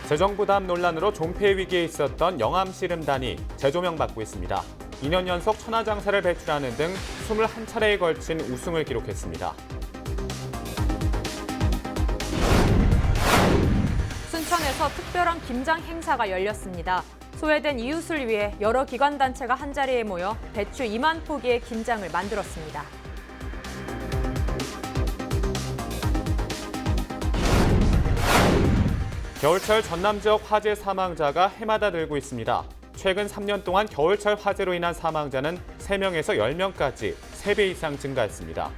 재정 부담 논란으로 존폐 위기에 있었던 영암 씨름단이 재조명받고 있습니다. 2년 연속 천하장사를 배출하는 등 21차례에 걸친 우승을 기록했습니다. 순천에서 특별한 김장 행사가 열렸습니다. 소외된 이웃을 위해 여러 기관단체가 한자리에 모여 배추 2만 포기의 김장을 만들었습니다. 겨울철 전남 지역 화재 사망자가 해마다 늘고 있습니다. 최근 3년 동안 겨울철 화재로 인한 사망자는 3명에서 10명까지 3배 이상 증가했습니다.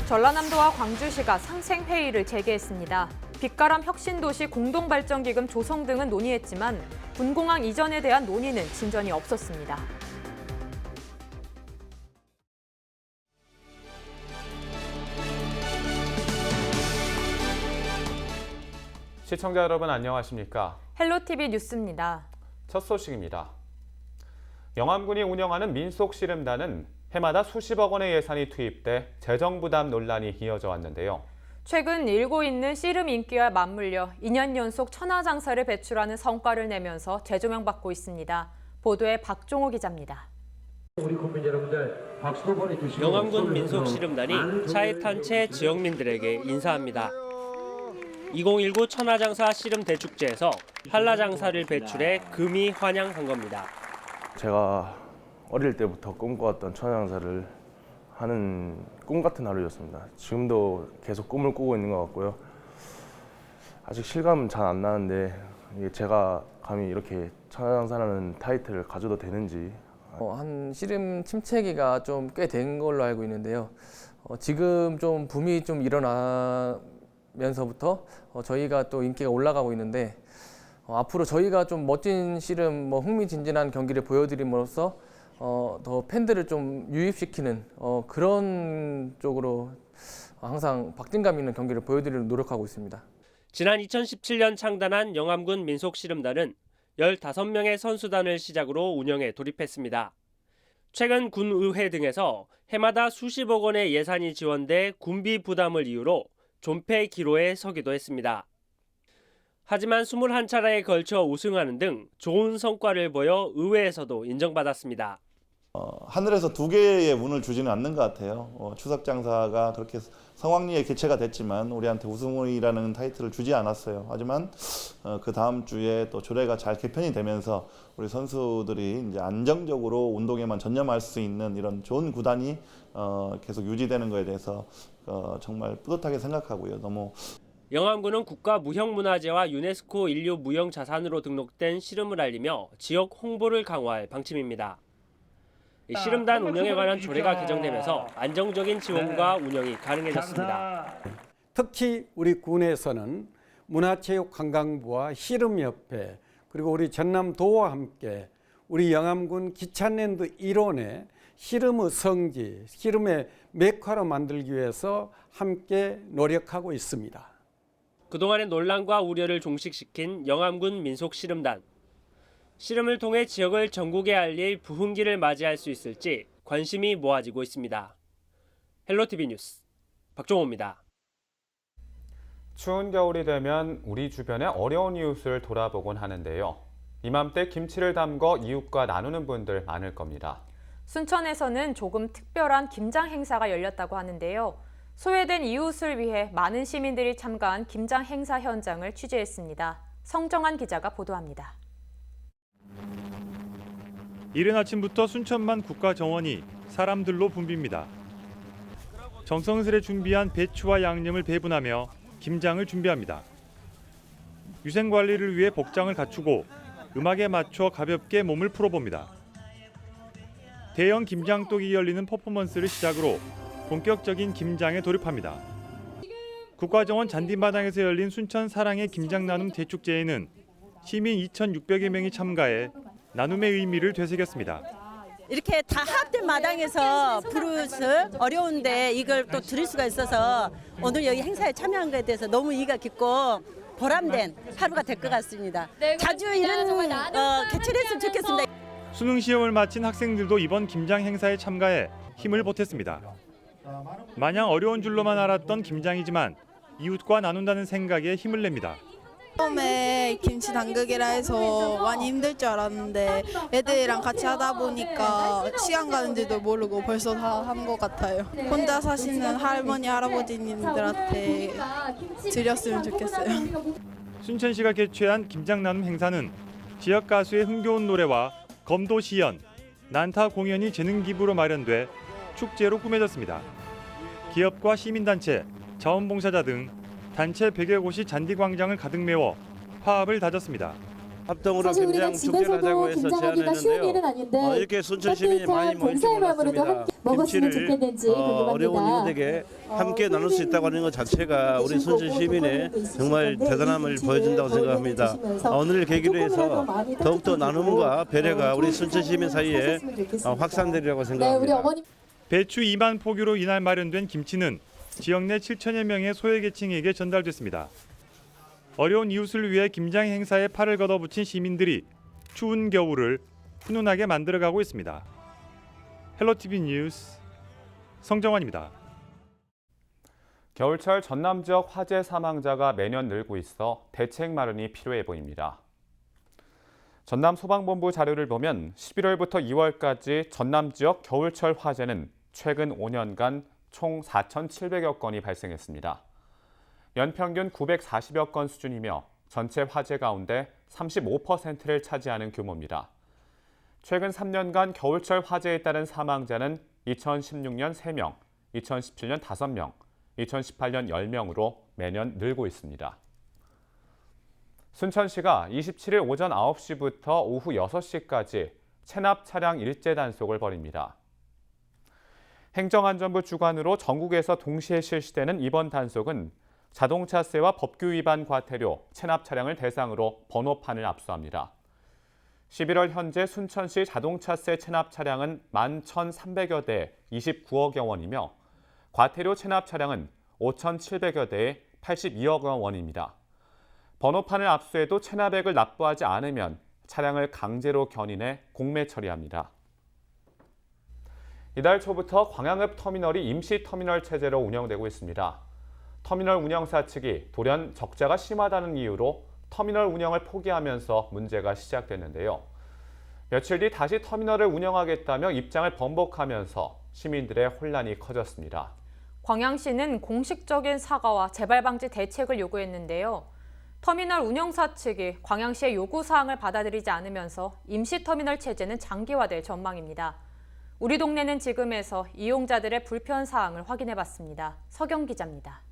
전라남도와 광주시가 상생회의를 재개했습니다. 빛가람 혁신도시 공동발전기금 조성 등은 논의했지만 군공항 이전에 대한 논의는 진전이 없었습니다. 시청자 여러분 안녕하십니까? 헬로티비 뉴스입니다. 첫 소식입니다. 영암군이 운영하는 민속씨름단은 해마다 수십억 원의 예산이 투입돼 재정 부담 논란이 이어져 왔는데요. 최근 일고 있는 씨름 인기와 맞물려 2년 연속 천하장사를 배출하는 성과를 내면서 재조명받고 있습니다. 보도에 박종호 기자입니다. 우리 국민 여러분들 박수도 보내주시고 영암군 민속씨름단이 차에 탄 채 지역민들에게 인사합니다. 2019 천하장사 씨름 대축제에서 한라장사를 배출해 금이 환영한 겁니다. 제가 어릴 때부터 꿈꿔왔던 천하장사를 하는 꿈 같은 하루였습니다. 지금도 계속 꿈을 꾸고 있는 것 같고요. 아직 실감은 잘 안 나는데 이게 제가 감히 이렇게 천하장사라는 타이틀을 가져도 되는지. 한 씨름 침체기가 좀 꽤 된 걸로 알고 있는데요. 지금 좀 붐이 좀 일어나면서부터 저희가 또 인기가 올라가고 있는데 앞으로 저희가 좀 멋진 씨름, 흥미진진한 경기를 보여드림으로써 더 팬들을 좀 유입시키는 그런 쪽으로 항상 박진감 있는 경기를 보여드리려고 노력하고 있습니다. 지난 2017년 창단한 영암군 민속씨름단은 15명의 선수단을 시작으로 운영에 돌입했습니다. 최근 군의회 등에서 해마다 수십억 원의 예산이 지원돼 군비 부담을 이유로 존폐 기로에 서기도 했습니다. 하지만 21차례에 걸쳐 우승하는 등 좋은 성과를 보여 의회에서도 인정받았습니다. 하늘에서 두 개의 운을 주지는 않는 것 같아요. 추석 장사가 그렇게 성황리에 개최가 됐지만 우리한테 우승이라는 타이틀을 주지 않았어요. 하지만 그 다음 주에 또 조례가 잘 개편이 되면서 우리 선수들이 이제 안정적으로 운동에만 전념할 수 있는 이런 좋은 구단이 계속 유지되는 것에 대해서 정말 뿌듯하게 생각하고요. 너무 영암군은 국가 무형문화재와 유네스코 인류 무형자산으로 등록된 씨름을 알리며 지역 홍보를 강화할 방침입니다. 씨름단 운영에 관한 조례가 개정되면서 안정적인 지원과 운영이 가능해졌습니다. 특히 우리 군에서는 문화체육관광부와 씨름협회 그리고 우리 전남도와 함께 우리 영암군 기찬랜드 일원에 씨름의 성지, 씨름의 메카로 만들기 위해서 함께 노력하고 있습니다. 그동안의 논란과 우려를 종식시킨 영암군 민속씨름단. 씨름을 통해 지역을 전국에 알릴 부흥기를 맞이할 수 있을지 관심이 모아지고 있습니다. 헬로티비 뉴스 박종호입니다. 추운 겨울이 되면 우리 주변의 어려운 이웃을 돌아보곤 하는데요. 이맘때 김치를 담궈 이웃과 나누는 분들 많을 겁니다. 순천에서는 조금 특별한 김장 행사가 열렸다고 하는데요. 소외된 이웃을 위해 많은 시민들이 참가한 김장 행사 현장을 취재했습니다. 성정환 기자가 보도합니다. 이른 아침부터 순천만 국가정원이 사람들로 붐빕니다. 정성스레 준비한 배추와 양념을 배분하며 김장을 준비합니다. 위생관리를 위해 복장을 갖추고 음악에 맞춰 가볍게 몸을 풀어봅니다. 대형 김장독이 열리는 퍼포먼스를 시작으로 본격적인 김장에 돌입합니다. 국가정원 잔디마당에서 열린 순천 사랑의 김장 나눔 대축제에는 시민 2,600여 명이 참가해 나눔의 의미를 되새겼습니다. 이렇게 다 합된 마당에서 부르스 어려운데 이걸 또 들을 수가 있어서 오늘 여기 행사에 참여한 것에 대해서 너무 이가 깊고 보람된 하루가 될 것 같습니다. 자주 이런 개최를 했으면 좋겠습니다. 수능 시험을 마친 학생들도 이번 김장 행사에 참가해 힘을 보탰습니다. 마냥 어려운 줄로만 알았던 김장이지만 이웃과 나눈다는 생각에 힘을 냅니다. 처음에 김치 담그기라 해서 많이 힘들 줄 알았는데 애들이랑 같이 하다 보니까 시간 가는 줄도 모르고 벌써 다 한 것 같아요. 혼자 사시는 할머니, 할아버지님들한테 드렸으면 좋겠어요. 순천시가 개최한 김장 나눔 행사는 지역 가수의 흥겨운 노래와 검도 시연, 난타 공연이 재능 기부로 마련돼 축제로 꾸며졌습니다. 기업과 시민단체, 자원봉사자 등 단체 100여 곳이 잔디광장을 가득 메워 화합을 다졌습니다. 합동으로 김장 축제를 하자고 해서 제안했는데요. 이렇게 순천 시민이 많이 모일 줄 몰랐습니다. 김치를 어려운 이웃에게 함께 나눌 수 있다고 하는 것 자체가 우리 순천 시민의 정말 대단함을 보여준다고 생각합니다. 오늘 계기로 해서 더욱더 나눔과 배려가 우리 순천 시민 사이에 확산되리라고 생각합니다. 배추 2만 포기로 이날 마련된 김치는 지역 내 7천여 명의 소외계층에게 전달됐습니다. 어려운 이웃을 위해 김장 행사에 팔을 걷어붙인 시민들이 추운 겨울을 훈훈하게 만들어가고 있습니다. 헬로티비 뉴스 성정환입니다. 겨울철 전남 지역 화재 사망자가 매년 늘고 있어 대책 마련이 필요해 보입니다. 전남 소방본부 자료를 보면 11월부터 2월까지 전남 지역 겨울철 화재는 최근 5년간 총 4,700여 건이 발생했습니다. 연평균 940여 건 수준이며 전체 화재 가운데 35%를 차지하는 규모입니다. 최근 3년간 겨울철 화재에 따른 사망자는 2016년 3명, 2017년 5명, 2018년 10명으로 매년 늘고 있습니다. 순천시가 27일 오전 9시부터 오후 6시까지 체납 차량 일제 단속을 벌입니다. 행정안전부 주관으로 전국에서 동시에 실시되는 이번 단속은 자동차세와 법규 위반 과태료, 체납 차량을 대상으로 번호판을 압수합니다. 11월 현재 순천시 자동차세 체납 차량은 11,300여 대 29억여 원이며 과태료 체납 차량은 5,700여 대에 82억 원입니다. 번호판을 압수해도 체납액을 납부하지 않으면 차량을 강제로 견인해 공매 처리합니다. 이달 초부터 광양읍 터미널이 임시 터미널 체제로 운영되고 있습니다. 터미널 운영사 측이 돌연 적자가 심하다는 이유로 터미널 운영을 포기하면서 문제가 시작됐는데요. 며칠 뒤 다시 터미널을 운영하겠다며 입장을 번복하면서 시민들의 혼란이 커졌습니다. 광양시는 공식적인 사과와 재발 방지 대책을 요구했는데요. 터미널 운영사 측이 광양시의 요구사항을 받아들이지 않으면서 임시 터미널 체제는 장기화될 전망입니다. 우리 동네는 지금에서 이용자들의 불편 사항을 확인해봤습니다. 서경 기자입니다.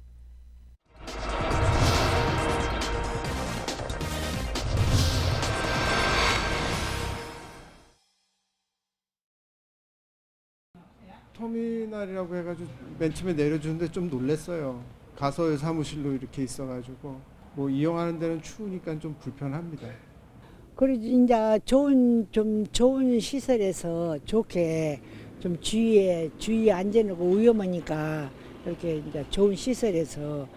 터미널이라고 해가지고 맨 처음에 내려주는데 좀 놀랐어요. 가서 사무실로 이렇게 있어가지고 뭐 이용하는 데는 추우니까 좀 불편합니다. 그리고 이제 좋은 시설에서 좋게 좀 주위에 안전하고 위험하니까 이렇게 이제 좋은 시설에서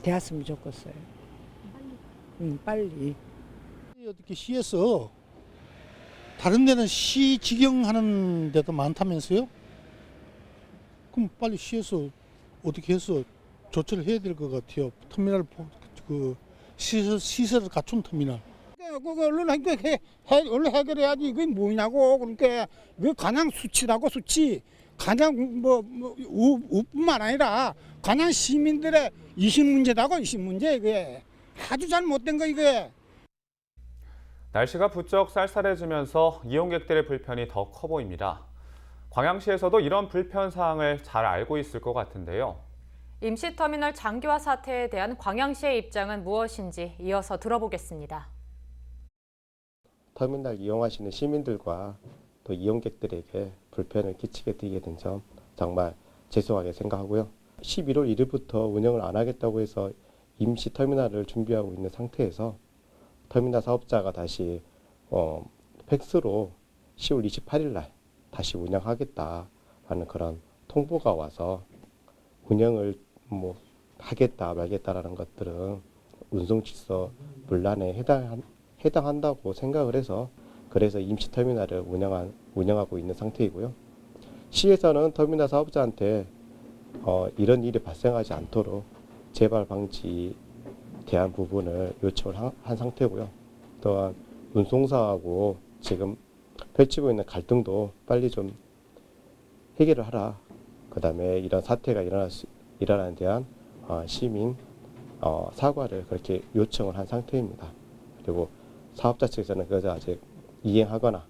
되었으면 좋겠어요. 빨리. 어떻게 시에서 다른 데는 시 직영하는 데도 많다면서요? 그럼 빨리 시에서 어떻게 해서 조치를 해야 될 것 같아요. 터미널 그 시설을 갖춘 터미널. 그거 얼른 해결해야지. 이게 뭐냐고. 그러니까 그 간양 수치라고 수치. 간양 우뿐만 아니라 간양 시민들의 이식 문제다고 이식 문제 이게 아주 잘못된 거 이게. 날씨가 부쩍 쌀쌀해지면서 이용객들의 불편이 더 커 보입니다. 광양시에서도 이런 불편 사항을 잘 알고 있을 것 같은데요. 임시터미널 장기화 사태에 대한 광양시의 입장은 무엇인지 이어서 들어보겠습니다. 터미널 이용하시는 시민들과 또 이용객들에게 불편을 끼치게 되게 된 점 정말 죄송하게 생각하고요. 11월 1일부터 운영을 안 하겠다고 해서 임시 터미널을 준비하고 있는 상태에서 터미널 사업자가 다시 팩스로 10월 28일 날 다시 운영하겠다라는 그런 통보가 와서 운영을 하겠다 말겠다라는 것들은 운송질서 문란에 해당한다고 생각을 해서 그래서 임시터미널을 운영하고 있는 상태이고요. 시에서는 터미널 사업자한테 이런 일이 발생하지 않도록 재발 방지에 대한 부분을 요청을 한 상태고요. 또한 운송사하고 지금 펼치고 있는 갈등도 빨리 좀 해결을 하라. 그다음에 이런 사태가 일어나는 대한 시민 사과를 그렇게 요청을 한 상태입니다. 그리고 사업자 측에서는 그것을 아직 이행하거나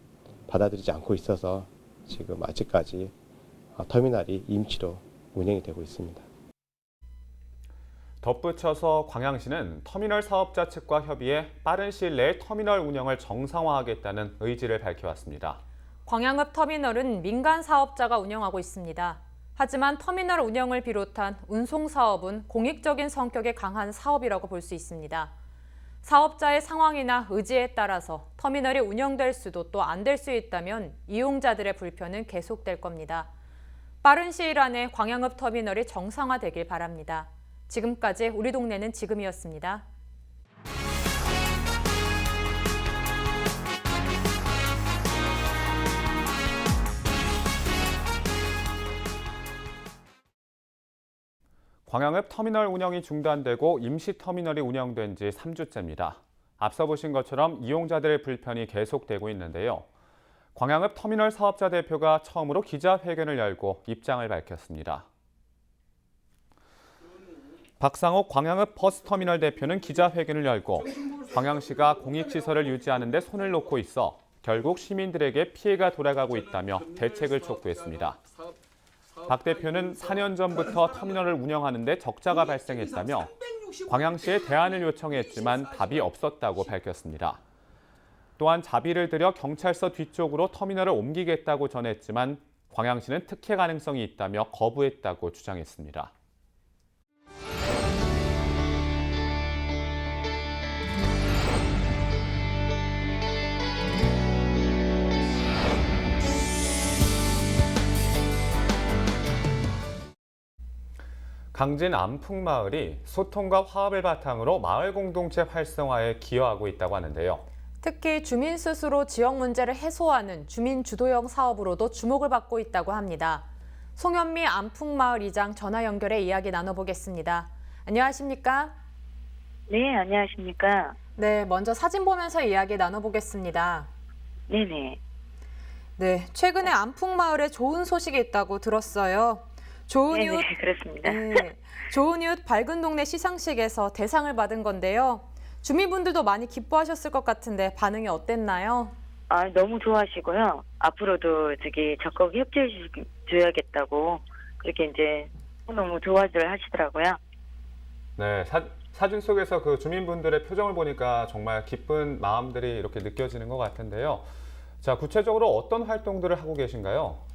받아들이지 않고 있어서 지금 아직까지 터미널이 임시로 운영이 되고 있습니다. 덧붙여서 광양시는 터미널 사업자 측과 협의해 빠른 시일 내에 터미널 운영을 정상화하겠다는 의지를 밝혀왔습니다. 광양읍 터미널은 민간 사업자가 운영하고 있습니다. 하지만 터미널 운영을 비롯한 운송 사업은 공익적인 성격이 강한 사업이라고 볼 수 있습니다. 사업자의 상황이나 의지에 따라서 터미널이 운영될 수도 또 안 될 수 있다면 이용자들의 불편은 계속될 겁니다. 빠른 시일 안에 광양읍 터미널이 정상화되길 바랍니다. 지금까지 우리 동네는 지금이었습니다. 광양읍 터미널 운영이 중단되고 임시 터미널이 운영된 지 3주째입니다. 앞서 보신 것처럼 이용자들의 불편이 계속되고 있는데요. 광양읍 터미널 사업자 대표가 처음으로 기자회견을 열고 입장을 밝혔습니다. 박상옥 광양읍 버스터미널 대표는 기자회견을 열고 광양시가 공익시설을 유지하는 데 손을 놓고 있어 결국 시민들에게 피해가 돌아가고 있다며 대책을 촉구했습니다. 박 대표는 4년 전부터 터미널을 운영하는 데 적자가 발생했다며 광양시에 대안을 요청했지만 답이 없었다고 밝혔습니다. 또한 자비를 들여 경찰서 뒤쪽으로 터미널을 옮기겠다고 전했지만 광양시는 특혜 가능성이 있다며 거부했다고 주장했습니다. 강진 안풍마을이 소통과 화합을 바탕으로 마을 공동체 활성화에 기여하고 있다고 하는데요. 특히 주민 스스로 지역 문제를 해소하는 주민 주도형 사업으로도 주목을 받고 있다고 합니다. 송현미 안풍마을 이장 전화 연결해 이야기 나눠보겠습니다. 안녕하십니까? 네, 안녕하십니까? 네, 먼저 사진 보면서 이야기 나눠보겠습니다. 네네. 네, 최근에 안풍마을에 좋은 소식이 있다고 들었어요. 좋은 이웃, 그렇습니다. 네, 좋은 이웃 밝은 동네 시상식에서 대상을 받은 건데요. 주민분들도 많이 기뻐하셨을 것 같은데 반응이 어땠나요? 너무 좋아하시고요. 앞으로도 적극 협조해 줘야겠다고 그렇게 이제 너무 좋아들 하시더라고요. 네, 사진 속에서 그 주민분들의 표정을 보니까 정말 기쁜 마음들이 이렇게 느껴지는 것 같은데요. 자, 구체적으로 어떤 활동들을 하고 계신가요?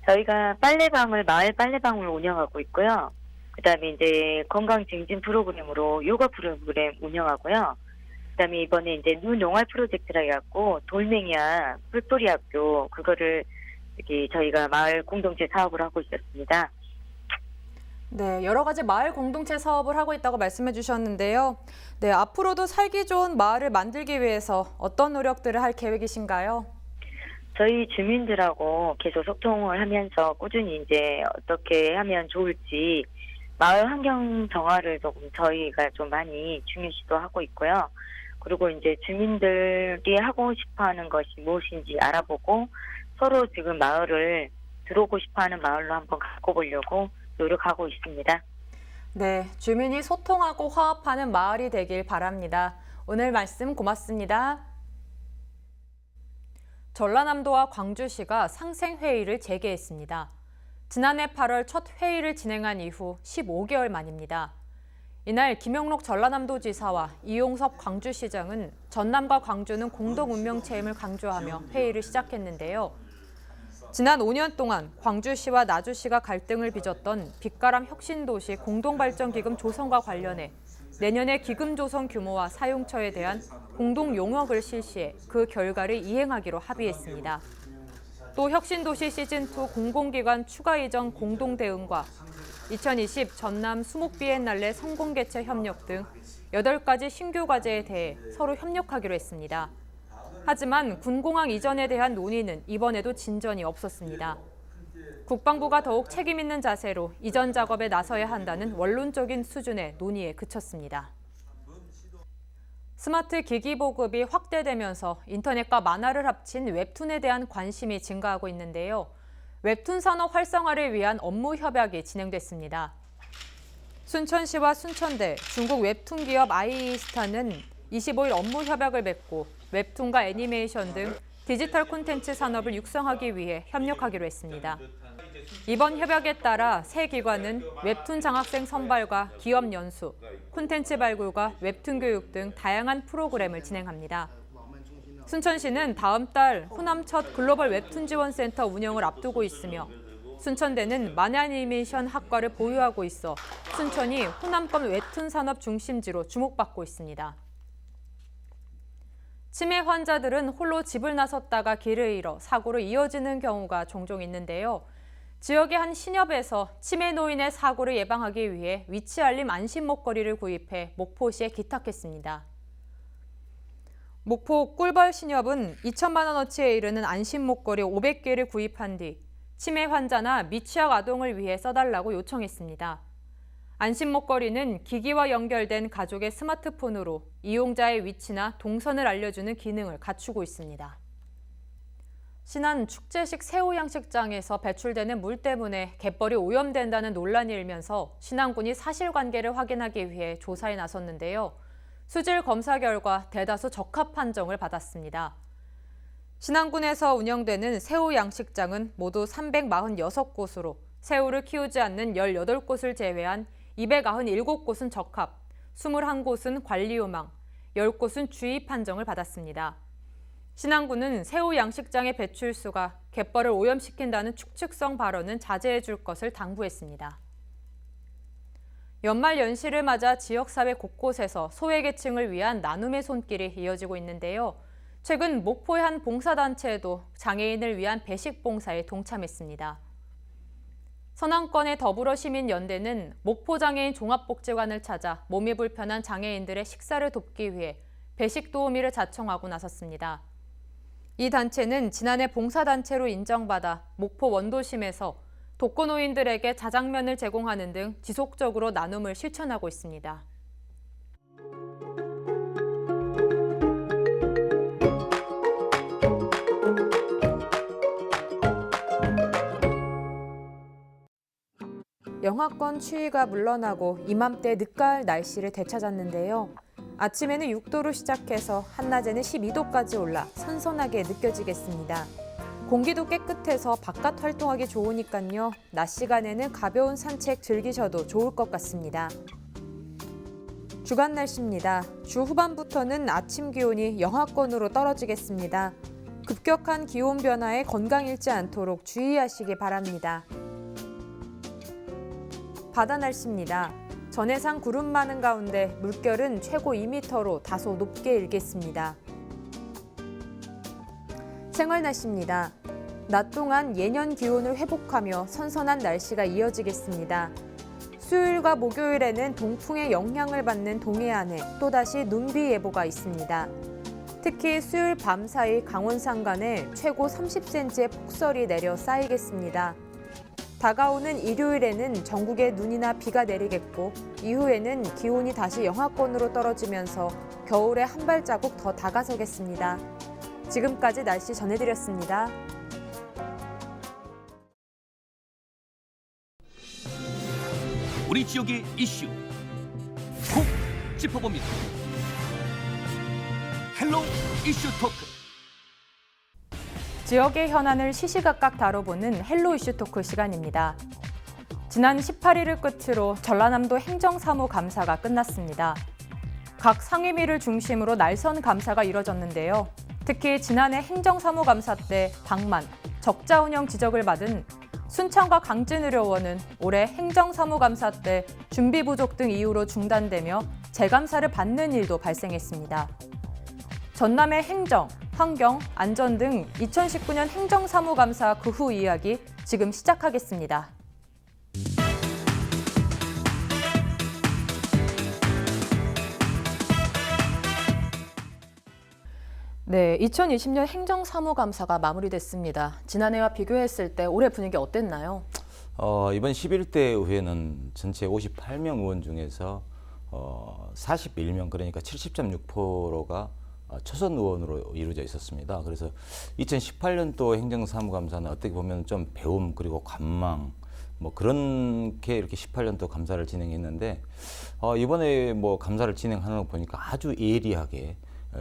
저희가 마을 빨래방을 운영하고 있고요. 그다음에 이제 건강 증진 프로그램으로 요가 프로그램 운영하고요. 그다음에 이번에 이제 누농활 프로젝트라 해갖고 돌멩이와 풀뿌리 학교 그거를 저희가 마을 공동체 사업을 하고 있었습니다. 네, 여러 가지 마을 공동체 사업을 하고 있다고 말씀해 주셨는데요. 네, 앞으로도 살기 좋은 마을을 만들기 위해서 어떤 노력들을 할 계획이신가요? 저희 주민들하고 계속 소통을 하면서 꾸준히 이제 어떻게 하면 좋을지 마을 환경 정화를 조금 저희가 좀 많이 중요시도 하고 있고요. 그리고 이제 주민들이 하고 싶어하는 것이 무엇인지 알아보고 서로 지금 마을을 들어오고 싶어하는 마을로 한번 바꿔보려고 노력하고 있습니다. 네, 주민이 소통하고 화합하는 마을이 되길 바랍니다. 오늘 말씀 고맙습니다. 전라남도와 광주시가 상생회의를 재개했습니다. 지난해 8월 첫 회의를 진행한 이후 15개월 만입니다. 이날 김영록 전라남도지사와 이용섭 광주시장은 전남과 광주는 공동 운명체임을 강조하며 회의를 시작했는데요. 지난 5년 동안 광주시와 나주시가 갈등을 빚었던 빛가람 혁신도시 공동발전기금 조성과 관련해 내년에 기금 조성 규모와 사용처에 대한 공동 용역을 실시해 그 결과를 이행하기로 합의했습니다. 또 혁신도시 시즌2 공공기관 추가 이전 공동대응과 2020 전남 수목비엔날레 성공개최 협력 등 8가지 신규 과제에 대해 서로 협력하기로 했습니다. 하지만 군공항 이전에 대한 논의는 이번에도 진전이 없었습니다. 국방부가 더욱 책임 있는 자세로 이전 작업에 나서야 한다는 원론적인 수준의 논의에 그쳤습니다. 스마트 기기 보급이 확대되면서 인터넷과 만화를 합친 웹툰에 대한 관심이 증가하고 있는데요. 웹툰 산업 활성화를 위한 업무 협약이 진행됐습니다. 순천시와 순천대, 중국 웹툰 기업 아이이스타는 25일 업무 협약을 맺고 웹툰과 애니메이션 등 디지털 콘텐츠 산업을 육성하기 위해 협력하기로 했습니다. 이번 협약에 따라 세 기관은 웹툰 장학생 선발과 기업 연수, 콘텐츠 발굴과 웹툰 교육 등 다양한 프로그램을 진행합니다. 순천시는 다음 달 호남 첫 글로벌 웹툰 지원센터 운영을 앞두고 있으며 순천대는 만화 애니메이션 학과를 보유하고 있어 순천이 호남권 웹툰 산업 중심지로 주목받고 있습니다. 치매 환자들은 홀로 집을 나섰다가 길을 잃어 사고로 이어지는 경우가 종종 있는데요. 지역의 한 신협에서 치매 노인의 사고를 예방하기 위해 위치 알림 안심 목걸이를 구입해 목포시에 기탁했습니다. 목포 꿀벌 신협은 2천만 원어치에 이르는 안심 목걸이 500개를 구입한 뒤 치매 환자나 미취학 아동을 위해 써달라고 요청했습니다. 안심 목걸이는 기기와 연결된 가족의 스마트폰으로 이용자의 위치나 동선을 알려주는 기능을 갖추고 있습니다. 신안 축제식 새우 양식장에서 배출되는 물 때문에 갯벌이 오염된다는 논란이 일면서 신안군이 사실관계를 확인하기 위해 조사에 나섰는데요. 수질 검사 결과 대다수 적합 판정을 받았습니다. 신안군에서 운영되는 새우 양식장은 모두 346곳으로 새우를 키우지 않는 18곳을 제외한 297곳은 적합, 21곳은 관리요망, 10곳은 주의 판정을 받았습니다. 신안군은 새우 양식장의 배출수가 갯벌을 오염시킨다는 축축성 발언은 자제해 줄 것을 당부했습니다. 연말 연시를 맞아 지역사회 곳곳에서 소외계층을 위한 나눔의 손길이 이어지고 있는데요. 최근 목포의 한 봉사단체에도 장애인을 위한 배식 봉사에 동참했습니다. 선안권의 더불어시민연대는 목포장애인 종합복지관을 찾아 몸이 불편한 장애인들의 식사를 돕기 위해 배식 도우미를 자청하고 나섰습니다. 이 단체는 지난해 봉사단체로 인정받아 목포 원도심에서 독거노인들에게 자장면을 제공하는 등 지속적으로 나눔을 실천하고 있습니다. 영하권 추위가 물러나고 이맘때 늦가을 날씨를 되찾았는데요. 아침에는 6도로 시작해서 한낮에는 12도까지 올라 선선하게 느껴지겠습니다. 공기도 깨끗해서 바깥 활동하기 좋으니까요. 낮 시간에는 가벼운 산책 즐기셔도 좋을 것 같습니다. 주간 날씨입니다. 주 후반부터는 아침 기온이 영하권으로 떨어지겠습니다. 급격한 기온 변화에 건강 잃지 않도록 주의하시기 바랍니다. 바다 날씨입니다. 전해상 구름 많은 가운데 물결은 최고 2m로 다소 높게 일겠습니다. 생활 날씨입니다. 낮 동안 예년 기온을 회복하며 선선한 날씨가 이어지겠습니다. 수요일과 목요일에는 동풍의 영향을 받는 동해안에 또다시 눈비 예보가 있습니다. 특히 수요일 밤 사이 강원 산간에 최고 30cm의 폭설이 내려 쌓이겠습니다. 다가오는 일요일에는 전국에 눈이나 비가 내리겠고 이후에는 기온이 다시 영하권으로 떨어지면서 겨울에 한 발자국 더 다가서겠습니다. 지금까지 날씨 전해드렸습니다. 우리 지역의 이슈 콕 짚어봅니다. 헬로 이슈 토크. 지역의 현안을 시시각각 다뤄보는 헬로 이슈 토크 시간입니다. 지난 18일을 끝으로 전라남도 행정사무감사가 끝났습니다. 각 상임위를 중심으로 날선 감사가 이뤄졌는데요. 특히 지난해 행정사무감사 때 방만, 적자 운영 지적을 받은 순천과 강진의료원은 올해 행정사무감사 때 준비 부족 등 이유로 중단되며 재감사를 받는 일도 발생했습니다. 전남의 행정, 환경, 안전 등 2019년 행정사무감사 그 후 이야기 지금 시작하겠습니다. 네, 2020년 행정사무감사가 마무리됐습니다. 지난해와 비교했을 때 올해 분위기 어땠나요? 이번 11대 의회는 전체 58명 의원 중에서 41명, 그러니까 70.6%가 초선 의원으로 이루어져 있었습니다. 그래서 2018년도 행정사무감사는 어떻게 보면 좀 배움 그리고 관망 뭐 그렇게 이렇게 18년도 감사를 진행했는데 이번에 뭐 감사를 진행하는 거 보니까 아주 예리하게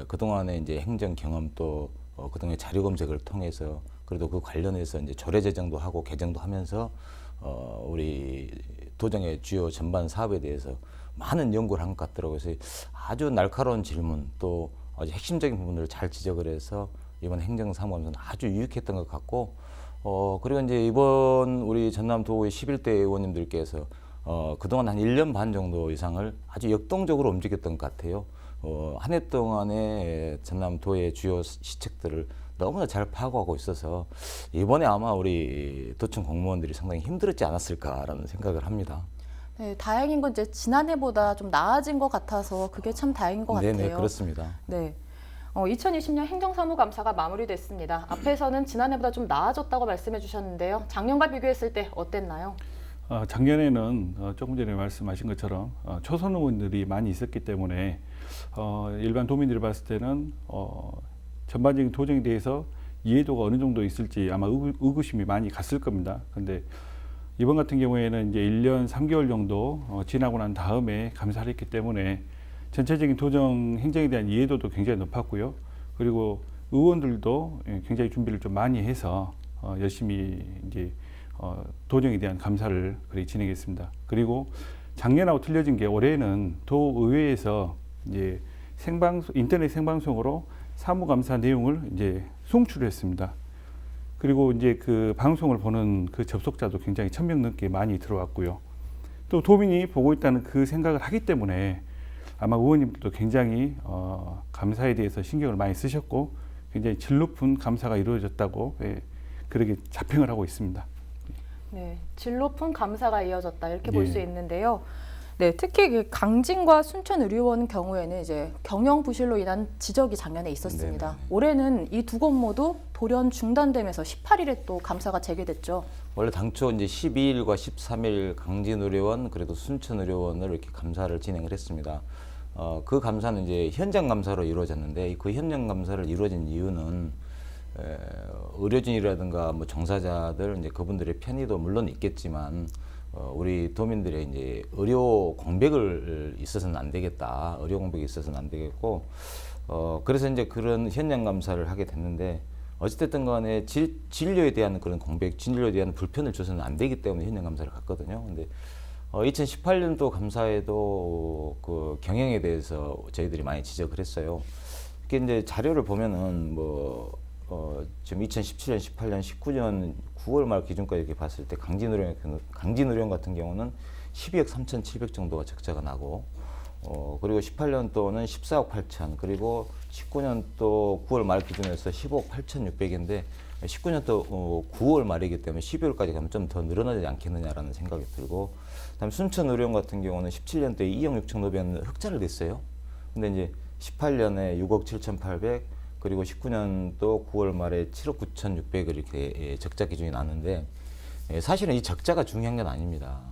그동안의 이제 행정 경험 또 그동안의 자료 검색을 통해서 그래도 그 관련해서 이제 조례 제정도 하고 개정도 하면서 우리 도정의 주요 전반 사업에 대해서 많은 연구를 한 것 같더라고요. 그래서 아주 날카로운 질문 또 아주 핵심적인 부분들을 잘 지적을 해서 이번 행정사무감사는 아주 유익했던 것 같고 그리고 이제 이번 우리 전남도의 11대 의원님들께서 그동안 한 1년 반 정도 이상을 아주 역동적으로 움직였던 것 같아요. 한 해 동안의 전남도의 주요 시책들을 너무나 잘 파악하고 있어서 이번에 아마 우리 도청 공무원들이 상당히 힘들었지 않았을까라는 생각을 합니다. 네, 다행인 건 이제 지난해보다 좀 나아진 것 같아서 그게 참 다행인 것 같아요. 네, 그렇습니다. 네. 2020년 행정사무감사가 마무리됐습니다. 앞에서는 지난해보다 좀 나아졌다고 말씀해 주셨는데요. 작년과 비교했을 때 어땠나요? 작년에는 조금 전에 말씀하신 것처럼 초선 의원들이 많이 있었기 때문에 일반 도민들이 봤을 때는 전반적인 도정에 대해서 이해도가 어느 정도 있을지 아마 의구심이 많이 갔을 겁니다. 그런데 이번 같은 경우에는 이제 1년 3개월 정도 지나고 난 다음에 감사를 했기 때문에 전체적인 도정 행정에 대한 이해도도 굉장히 높았고요. 그리고 의원들도 굉장히 준비를 좀 많이 해서 열심히 이제 도정에 대한 감사를 진행했습니다. 그리고 작년하고 틀려진 게 올해는 도의회에서 이제 인터넷 생방송으로 사무감사 내용을 이제 송출했습니다. 그리고 이제 그 방송을 보는 그 접속자도 굉장히 1000명 넘게 많이 들어왔고요. 또 도민이 보고 있다는 그 생각을 하기 때문에 아마 의원님들도 굉장히 감사에 대해서 신경을 많이 쓰셨고 굉장히 질 높은 감사가 이루어졌다고 그렇게 자평을 하고 있습니다. 네, 질 높은 감사가 이어졌다 이렇게 볼 수 있는데요. 네, 특히 강진과 순천의료원 경우에는 이제 경영 부실로 인한 지적이 작년에 있었습니다. 네네. 올해는 이 두 곳 모두 돌연 중단되면서 18일에 또 감사가 재개됐죠. 원래 당초 이제 12일과 13일 강진의료원 그리고 순천의료원을 이렇게 감사를 진행을 했습니다. 그 감사는 이제 현장 감사로 이루어졌는데 그 현장 감사를 이루어진 이유는 의료진이라든가 뭐 종사자들 이제 그분들의 편의도 물론 있겠지만 우리 도민들의 이제 의료 공백을 있어서는 안 되겠다. 의료 공백이 있어서는 안 되겠고 그래서 이제 그런 현장 감사를 하게 됐는데 어찌됐든 간에 진료에 대한 그런 공백, 진료에 대한 불편을 줘서는 안 되기 때문에 현장 감사를 갔거든요. 근데 2018년도 감사에도 그 경영에 대해서 저희들이 많이 지적을 했어요. 이게 이제 자료를 보면은 지금 2017년, 18년, 19년 9월 말 기준까지 이렇게 봤을 때 강진의료원 같은 경우는 12억 3,700 정도가 적자가 나고 그리고 18년도는 14억 8천 그리고 19년도 9월 말 기준에서 15억 8,600인데 19년도 9월 말이기 때문에 12월까지 가면 좀 더 늘어나지 않겠느냐라는 생각이 들고 그다음에 순천의료원 같은 경우는 17년도에 2억 6,500원 흑자를 냈어요. 근데 이제 18년에 6억 7,800 그리고 19년도 9월 말에 7억 9,600을 이렇게 적자 기준이 나는데 사실은 이 적자가 중요한 건 아닙니다.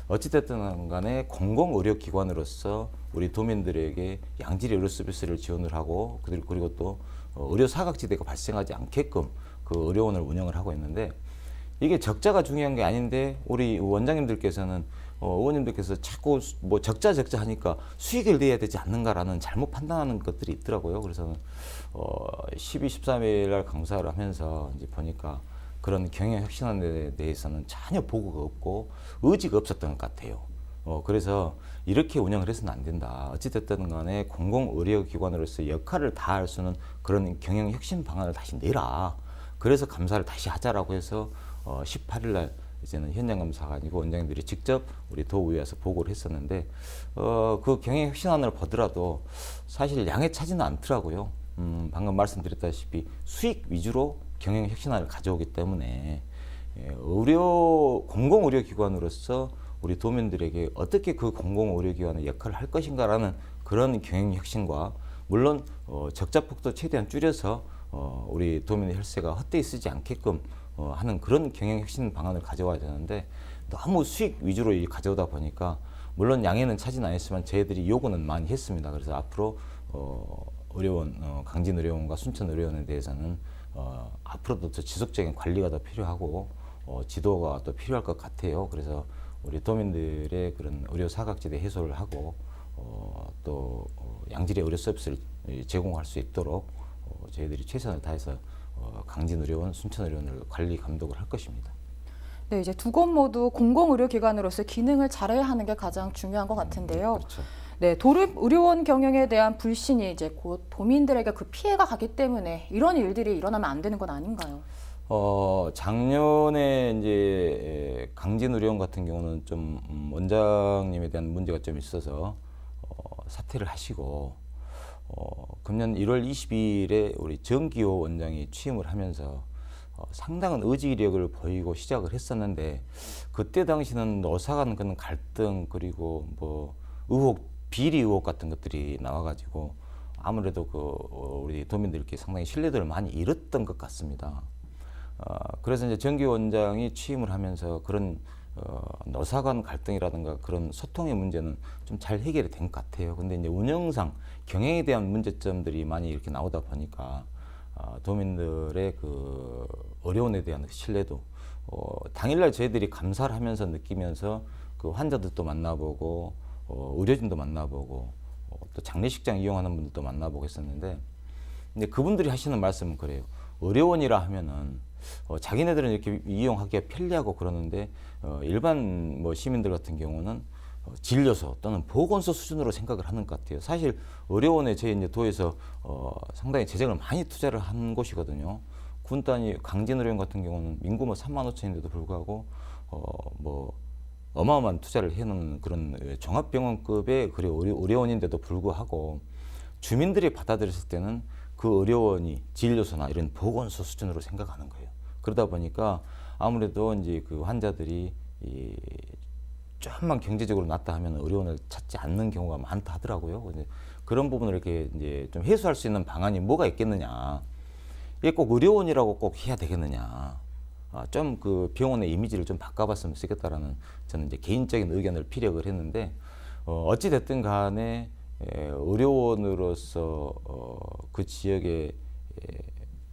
어찌됐든 간에 공공의료기관으로서 우리 도민들에게 양질의 의료 서비스를 지원을 하고 그리고 또 의료 사각지대가 발생하지 않게끔 그 의료원을 운영을 하고 있는데 이게 적자가 중요한 게 아닌데 우리 원장님들께서는 의원님들께서 자꾸 뭐 적자 하니까 수익을 내야 되지 않는가라는 잘못 판단하는 것들이 있더라고요. 그래서 12, 13일 날 강사를 하면서 이제 보니까 그런 경영 혁신안에 대해서는 전혀 보고가 없고 의지가 없었던 것 같아요. 그래서 이렇게 운영을 해서는 안 된다. 어찌됐든 간에 공공의료기관으로서 역할을 다할 수는 그런 경영 혁신 방안을 다시 내라. 그래서 감사를 다시 하자라고 해서 18일 날 이제는 현장 감사가 아니고 원장님들이 직접 우리 도의회에 와서 보고를 했었는데 그 경영 혁신안을 보더라도 사실 양에 차지는 않더라고요. 방금 말씀드렸다시피 수익 위주로 경영 혁신안을 가져오기 때문에 공공의료기관으로서 우리 도민들에게 어떻게 그 공공의료기관의 역할을 할 것인가라는 그런 경영 혁신과 물론 적자폭도 최대한 줄여서 우리 도민 혈세가 헛되이 쓰지 않게끔 하는 그런 경영혁신 방안을 가져와야 되는데 너무 수익 위주로 가져오다 보니까 물론 양해는 차진 않았지만 저희들이 요구는 많이 했습니다. 그래서 앞으로 의료원, 강진의료원과 순천의료원에 대해서는 앞으로도 더 지속적인 관리가 더 필요하고 지도가 또 필요할 것 같아요. 그래서 우리 도민들의 그런 의료 사각지대 해소를 하고 또 양질의 의료 서비스를 제공할 수 있도록 저희들이 최선을 다해서 강진의료원, 순천의료원을 관리 감독을 할 것입니다. 네, 이제 두 곳 모두 공공의료기관으로서 기능을 잘해야 하는 게 가장 중요한 것 같은데요. 그렇죠. 네, 도립 의료원 경영에 대한 불신이 이제 곧 도민들에게 그 피해가 가기 때문에 이런 일들이 일어나면 안 되는 건 아닌가요? 작년에 이제 강진의료원 같은 경우는 좀 원장님에 대한 문제가 좀 있어서 사퇴를 하시고 금년 1월 22일에 우리 정기호 원장이 취임을 하면서 상당한 의지력을 보이고 시작을 했었는데 그때 당시는 노사 간 그런 갈등 그리고 뭐 의혹, 비리 의혹 같은 것들이 나와가지고 아무래도 우리 도민들께 상당히 신뢰도를 많이 잃었던 것 같습니다. 그래서 이제 정기호 원장이 취임을 하면서 그런 노사 간 갈등이라든가 그런 소통의 문제는 좀 잘 해결이 된 것 같아요. 근데 이제 운영상 경영에 대한 문제점들이 많이 이렇게 나오다 보니까 도민들의 그 의료원에 대한 신뢰도 당일날 저희들이 감사를 하면서 느끼면서 그 환자들도 만나보고 의료진도 만나보고 또 장례식장 이용하는 분들도 만나보고 했었는데 근데 그분들이 하시는 말씀은 그래요. 의료원이라 하면은 자기네들은 이렇게 이용하기가 편리하고 그러는데 일반 뭐 시민들 같은 경우는 진료소 또는 보건소 수준으로 생각을 하는 것 같아요. 사실 의료원에 저희 이제 도에서 상당히 재정을 많이 투자를 한 곳이거든요. 군 단위 강진의료원 같은 경우는 인구 뭐 3만 5천인데도 불구하고 뭐 어마어마한 투자를 해놓은 그런 종합병원급의 의료원인데도 불구하고 주민들이 받아들였을 때는 그 의료원이 진료소나 이런 보건소 수준으로 생각하는 거예요. 그러다 보니까 아무래도 이제 그 환자들이 조금만 경제적으로 낫다 하면 의료원을 찾지 않는 경우가 많다 하더라고요. 그런 부분을 이렇게 이제 좀 해소할 수 있는 방안이 뭐가 있겠느냐. 이게 꼭 의료원이라고 꼭 해야 되겠느냐. 좀 그 병원의 이미지를 좀 바꿔봤으면 좋겠다라는 저는 이제 개인적인 의견을 피력을 했는데 어찌 됐든 간에 의료원으로서 그 지역에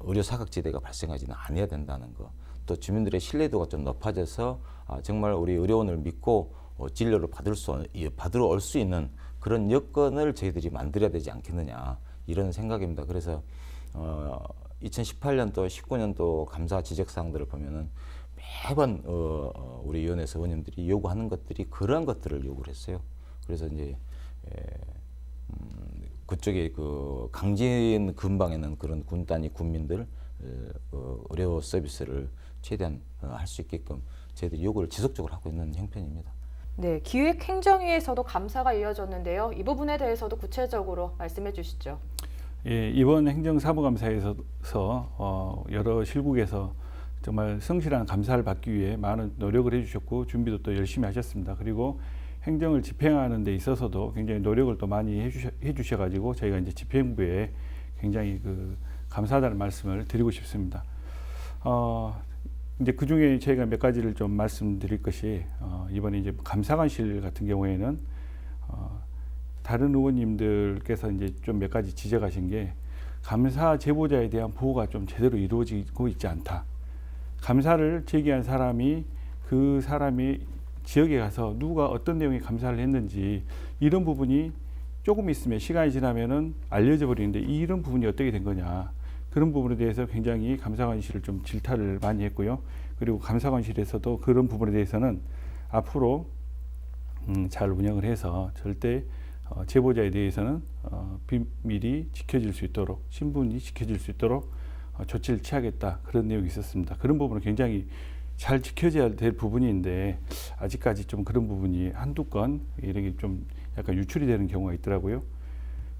의료 사각지대가 발생하지는 않아야 된다는 거. 또 주민들의 신뢰도가 좀 높아져서 정말 우리 의료원을 믿고 진료를 받으러 올 수 있는 그런 여건을 저희들이 만들어야 되지 않겠느냐 이런 생각입니다. 그래서 2018년도, 19년도 감사 지적사항들을 보면은 매번 우리 위원회에서 의원님들이 요구하는 것들이 그런 것들을 요구를 했어요. 그래서 이제 그쪽에 그 강진 근방에는 그런 군 단위 군민들 의료 서비스를 최대한 할 수 있게끔 저희들이 요구를 지속적으로 하고 있는 형편입니다. 네, 기획행정위에서도 감사가 이어졌는데요. 이 부분에 대해서도 구체적으로 말씀해 주시죠. 예, 이번 행정사무감사에서 여러 실국에서 정말 성실한 감사를 받기 위해 많은 노력을 해주셨고 준비도 또 열심히 하셨습니다. 그리고 행정을 집행하는 데 있어서도 굉장히 노력을 또 많이 해주셔가지고 저희가 이제 집행부에 굉장히 감사하다는 말씀을 드리고 싶습니다. 이제 그 중에 저희가 몇 가지를 좀 말씀드릴 것이 이번에 이제 감사관실 같은 경우에는 다른 의원님들께서 이제 좀 몇 가지 지적하신 게 감사 제보자에 대한 보호가 좀 제대로 이루어지고 있지 않다. 감사를 제기한 사람이 그 사람이 지역에 가서 누가 어떤 내용의 감사를 했는지 이런 부분이 조금 있으면 시간이 지나면은 알려져 버리는데 이런 부분이 어떻게 된 거냐. 그런 부분에 대해서 굉장히 감사관실을 좀 질타를 많이 했고요. 그리고 감사관실에서도 그런 부분에 대해서는 앞으로 잘 운영을 해서 절대 제보자에 대해서는 비밀이 지켜질 수 있도록 신분이 지켜질 수 있도록 조치를 취하겠다 그런 내용이 있었습니다. 그런 부분은 굉장히 잘 지켜져야 될 부분인데 아직까지 좀 그런 부분이 한두 건 이런 게 좀 약간 유출이 되는 경우가 있더라고요.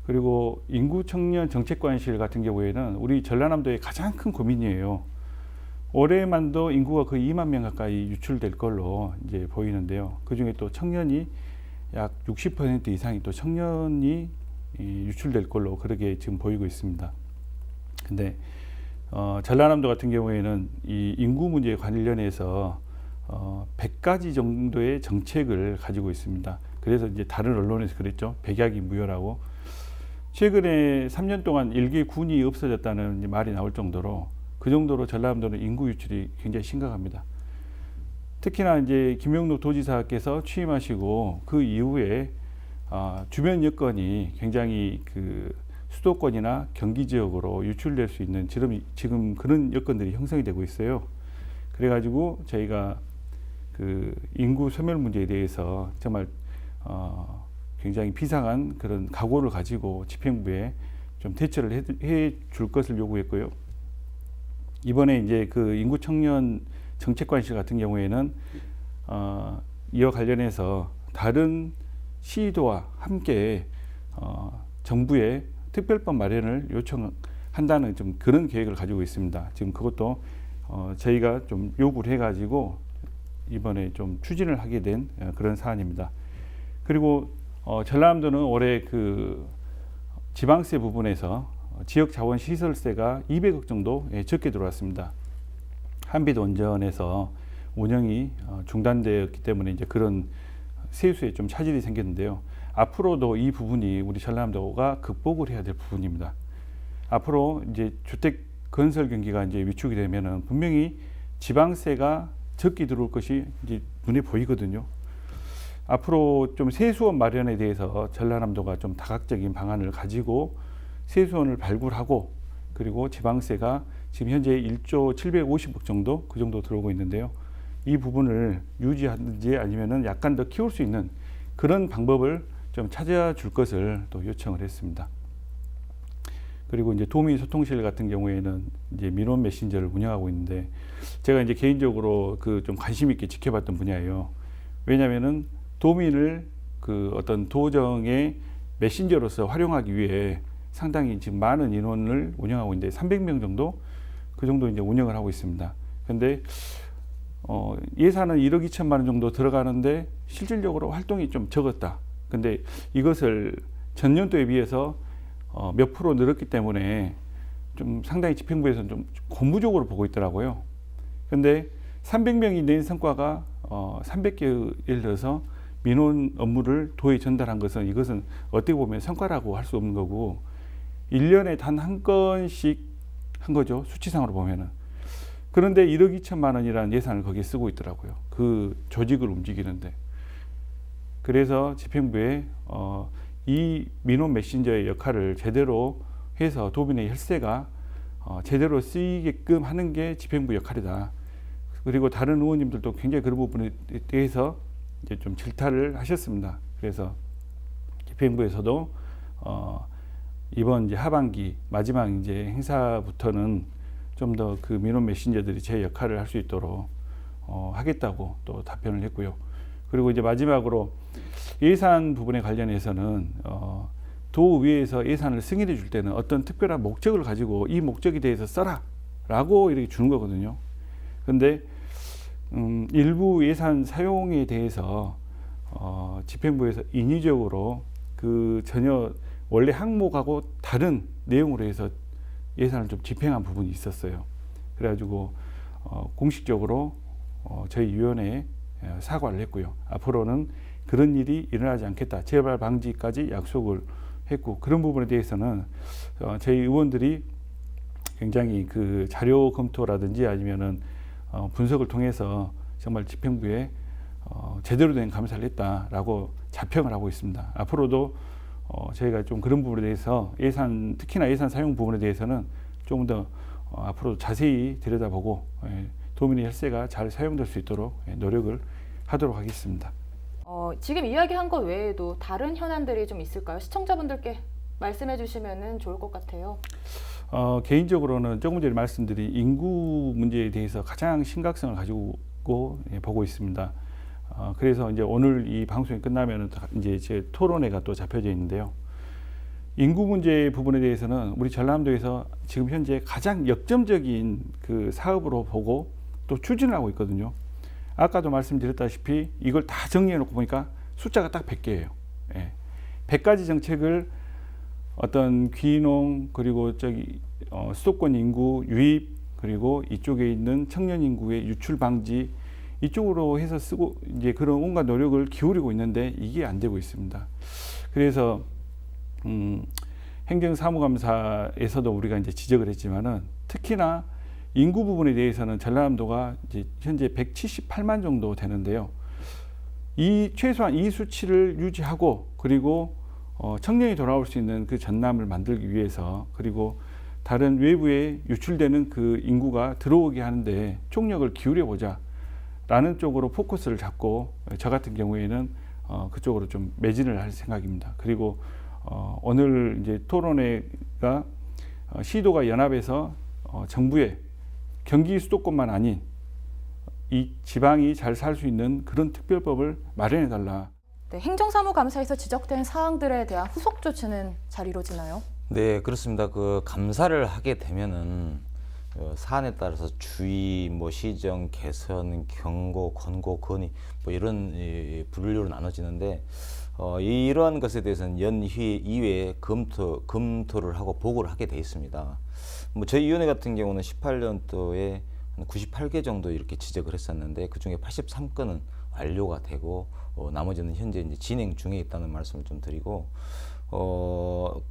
그리고 인구 청년 정책관실 같은 경우에는 우리 전라남도의 가장 큰 고민이에요. 올해만도 인구가 거의 2만 명 가까이 유출될 걸로 이제 보이는데요. 그 중에 또 청년이 약 60% 이상이 또 청년이 유출될 걸로 그렇게 지금 보이고 있습니다. 근데 전라남도 같은 경우에는 이 인구 문제에 관련해서 100가지 정도의 정책을 가지고 있습니다. 그래서 이제 다른 언론에서 그랬죠. 백약이 무효라고. 최근에 3년 동안 일개 군이 없어졌다는 말이 나올 정도로 그 정도로 전라남도는 인구 유출이 굉장히 심각합니다. 특히나 이제 김영록 도지사께서 취임하시고 그 이후에 주변 여건이 굉장히 그 수도권이나 경기 지역으로 유출될 수 있는 지금 그런 여건들이 형성이 되고 있어요. 그래가지고 저희가 그 인구 소멸 문제에 대해서 정말 굉장히 비상한 그런 각오를 가지고 집행부에 좀 대처를 해 줄 것을 요구했고요. 이번에 이제 그 인구 청년 정책관실 같은 경우에는 이와 관련해서 다른 시도와 함께 정부에 특별법 마련을 요청한다는 좀 그런 계획을 가지고 있습니다. 지금 그것도 저희가 좀 요구를 해가지고 이번에 좀 추진을 하게 된 그런 사안입니다. 그리고 전라남도는 올해 그 지방세 부분에서 지역자원시설세가 200억 정도 적게 들어왔습니다. 한빛 원전에서 운영이 중단되었기 때문에 이제 그런 세수에 좀 차질이 생겼는데요. 앞으로도 이 부분이 우리 전라남도가 극복을 해야 될 부분입니다. 앞으로 이제 주택 건설 경기가 이제 위축이 되면은 분명히 지방세가 적게 들어올 것이 이제 눈에 보이거든요. 앞으로 좀 세수원 마련에 대해서 전라남도가 좀 다각적인 방안을 가지고 세수원을 발굴하고 그리고 지방세가 지금 현재 1조 750억 정도 그 정도 들어오고 있는데요. 이 부분을 유지하든지 아니면은 약간 더 키울 수 있는 그런 방법을 좀 찾아줄 것을 또 요청을 했습니다. 그리고 이제 도민소통실 같은 경우에는 이제 민원 메신저를 운영하고 있는데 제가 이제 개인적으로 그 좀 관심 있게 지켜봤던 분야예요. 왜냐하면은 도민을 그 어떤 도정의 메신저로서 활용하기 위해 상당히 지금 많은 인원을 운영하고 있는데 300명 정도 그 정도 이제 운영을 하고 있습니다. 그런데 예산은 1억 2천만 원 정도 들어가는데 실질적으로 활동이 좀 적었다. 근데 이것을 전년도에 비해서 몇 프로 늘었기 때문에 좀 상당히 집행부에서는 좀 고무적으로 보고 있더라고요. 근데 300명이 낸 성과가 300개 예를 들어서 민원 업무를 도에 전달한 것은 이것은 어떻게 보면 성과라고 할 수 없는 거고 1년에 단 한 건씩 한 거죠. 수치상으로 보면은. 그런데 1억 2천만 원이라는 예산을 거기에 쓰고 있더라고요. 그 조직을 움직이는데. 그래서 집행부에 이 민원 메신저의 역할을 제대로 해서 도민의 혈세가 제대로 쓰이게끔 하는 게 집행부 역할이다. 그리고 다른 의원님들도 굉장히 그런 부분에 대해서 이제 좀 질타를 하셨습니다. 그래서 집행부에서도 이번 이제 하반기 마지막 이제 행사부터는 좀 더 그 민원 메신저들이 제 역할을 할 수 있도록 하겠다고 또 답변을 했고요. 그리고 이제 마지막으로 예산 부분에 관련해서는 도의회에서 예산을 승인해 줄 때는 어떤 특별한 목적을 가지고 이 목적에 대해서 써라라고 이렇게 주는 거거든요. 그런데 일부 예산 사용에 대해서 집행부에서 인위적으로 그 전혀 원래 항목하고 다른 내용으로 해서 예산을 좀 집행한 부분이 있었어요. 그래가지고 공식적으로 저희 위원회에 사과를 했고요. 앞으로는 그런 일이 일어나지 않겠다. 재발 방지까지 약속을 했고 그런 부분에 대해서는 저희 의원들이 굉장히 그 자료 검토라든지 아니면은 분석을 통해서 정말 집행부에 제대로 된 감사를 했다라고 자평을 하고 있습니다. 앞으로도 저희가 좀 그런 부분에 대해서 예산 특히나 예산 사용 부분에 대해서는 조금 더 앞으로 자세히 들여다보고 도민의 혈세가 잘 사용될 수 있도록 노력을 하도록 하겠습니다. 지금 이야기한 것 외에도 다른 현안들이 좀 있을까요? 시청자분들께 말씀해 주시면 좋을 것 같아요. 개인적으로는 조금 전에 말씀드린 인구 문제에 대해서 가장 심각성을 가지고 보고 있습니다. 그래서 이제 오늘 이 방송이 끝나면 이제 제 토론회가 또 잡혀져 있는데요. 인구 문제 부분에 대해서는 우리 전라남도에서 지금 현재 가장 역점적인 그 사업으로 보고 또 추진을 하고 있거든요. 아까도 말씀드렸다시피 이걸 다 정리해 놓고 보니까 숫자가 딱 100개예요. 100가지 정책을 어떤 귀농 그리고 수도권 인구 유입 그리고 이쪽에 있는 청년 인구의 유출 방지 이쪽으로 해서 쓰고 이제 그런 온갖 노력을 기울이고 있는데 이게 안 되고 있습니다. 그래서 행정사무감사에서도 우리가 이제 지적을 했지만은 특히나 인구 부분에 대해서는 전라남도가 이제 현재 178만 정도 되는데요. 최소한 이 수치를 유지하고 그리고 청년이 돌아올 수 있는 그 전남을 만들기 위해서 그리고 다른 외부에 유출되는 그 인구가 들어오게 하는데 총력을 기울여 보자 라는 쪽으로 포커스를 잡고 저 같은 경우에는 그쪽으로 좀 매진을 할 생각입니다. 그리고 오늘 이제 토론회가 시도가 연합해서 정부의 경기 수도권만 아닌 이 지방이 잘 살 수 있는 그런 특별법을 마련해 달라. 네, 행정사무감사에서 지적된 사항들에 대한 후속 조치는 잘 이루어지나요? 네, 그렇습니다. 그 감사를 하게 되면은 사안에 따라서 주의, 시정, 개선, 경고, 권고, 건의 이런 분류로 나눠지는데 이러한 것에 대해서는 연회 이외에 검토를 하고 보고를 하게 돼 있습니다. 저희 위원회 같은 경우는 18년도에 98개 정도 이렇게 지적을 했었는데 그 중에 83건은 완료가 되고 나머지는 현재 이제 진행 중에 있다는 말씀을 좀 드리고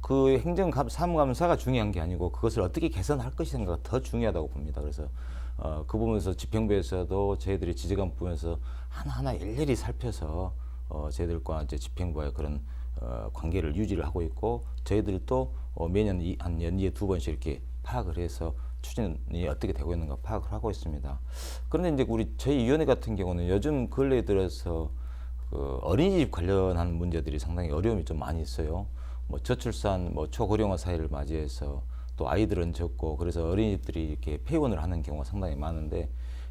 그 행정사무감사가 중요한 게 아니고 그것을 어떻게 개선할 것인가가 더 중요하다고 봅니다. 그래서 그 부분에서 집행부에서도 저희들이 지적한 부분에서 하나하나 일일이 살펴서 저희들과 이제 집행부와의 그런 관계를 유지를 하고 있고 저희들도 매년 한 연이에 2번씩 이렇게 파악을 해서 추진이 어떻게 되고 있는가 파악을 하고 있습니다. 그런데 이제 저희 위원회 같은 경우는 요즘 근래에 들어서 그 어린이집 관련한 문제들이 상당히 어려움이 좀 많이 있어요. 저출산, 초고령화 사회를 맞이해서 또 아이들은 적고 그래서 어린이집들이 이렇게 폐원을 하는 경우가 상당히 많은데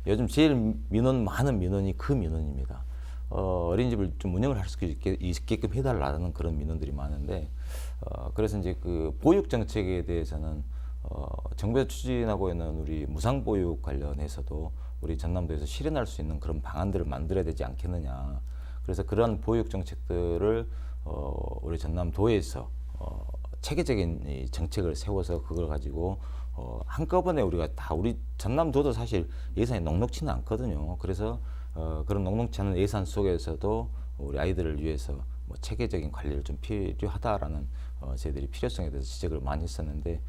요즘 제일 많은 민원이 그 민원입니다. 어린이집을 좀 운영을 할 수 있게끔 해달라는 그런 민원들이 많은데 그래서 이제 그 보육 정책에 대해서는 정부에서 추진하고 있는 우리 무상보육 관련해서도 우리 전남도에서 실현할 수 있는 그런 방안들을 만들어야 되지 않겠느냐. 그래서 그러한 보육 정책들을 우리 전남도에서 체계적인 이 정책을 세워서 그걸 가지고 한꺼번에 우리가 우리 전남도도 사실 예산이 넉넉치는 않거든요. 그래서 그런 넉넉치 않은 예산 속에서도 우리 아이들을 위해서 체계적인 관리를 좀 필요하다라는 저희들이 필요성에 대해서 지적을 많이 했었는데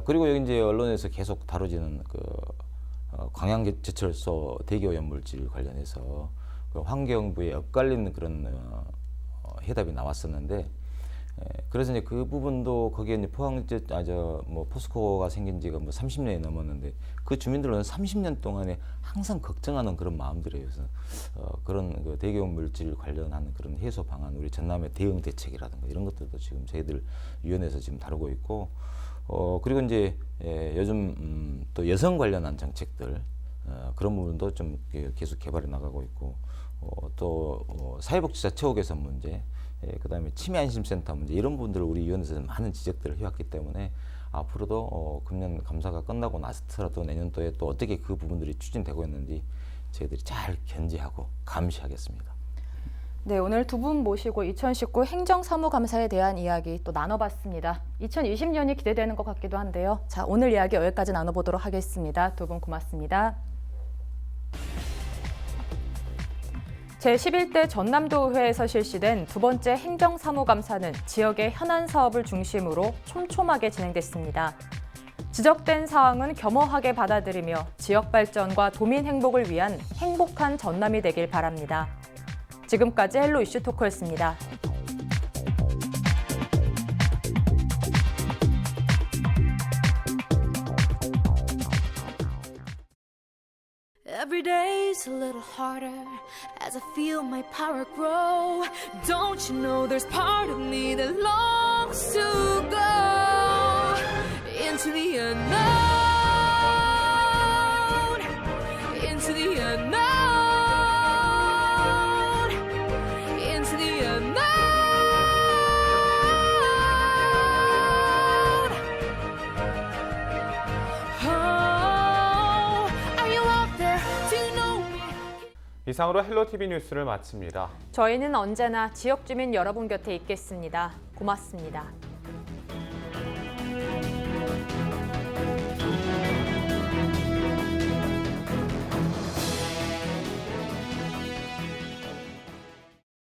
그리고 여기 이제 언론에서 계속 다뤄지는 그 광양제철소 대기오염물질 관련해서 그 환경부에 엇갈리는 그런 해답이 나왔었는데 그래서 이제 그 부분도 거기에 이제 포스코가 생긴 지가 30년이 넘었는데 그 주민들은 30년 동안에 항상 걱정하는 그런 마음들이에요. 그래서 그런 그 대기오염 물질 관련한 그런 해소 방안, 우리 전남의 대응 대책이라든가 이런 것들도 지금 저희들 위원회에서 지금 다루고 있고 그리고 이제 요즘 또 여성 관련한 정책들 그런 부분도 좀 계속 개발해 나가고 있고 또 사회복지사 처우 개선 문제 그다음에 치매안심센터 문제 이런 부분들을 우리 위원회에서 많은 지적들을 해왔기 때문에 앞으로도 금년 감사가 끝나고 나서더라도 내년도에 또 어떻게 그 부분들이 추진되고 있는지 저희들이 잘 견지하고 감시하겠습니다. 네, 오늘 두 분 모시고 2019 행정사무감사에 대한 이야기 또 나눠봤습니다. 2020년이 기대되는 것 같기도 한데요. 자, 오늘 이야기 여기까지 나눠보도록 하겠습니다. 두 분 고맙습니다. 제11대 전남도의회에서 실시된 두 번째 행정사무감사는 지역의 현안 사업을 중심으로 촘촘하게 진행됐습니다. 지적된 사항은 겸허하게 받아들이며 지역 발전과 도민 행복을 위한 행복한 전남이 되길 바랍니다. 지금까지 헬로 이슈 토크였습니다. Every day's a little harder as I feel my power grow. Don't you know there's part of me that longs to go into the unknown, into the unknown, into the unknown. 이상으로 헬로티비 뉴스를 마칩니다. 저희는 언제나 지역 주민 여러분 곁에 있겠습니다. 고맙습니다.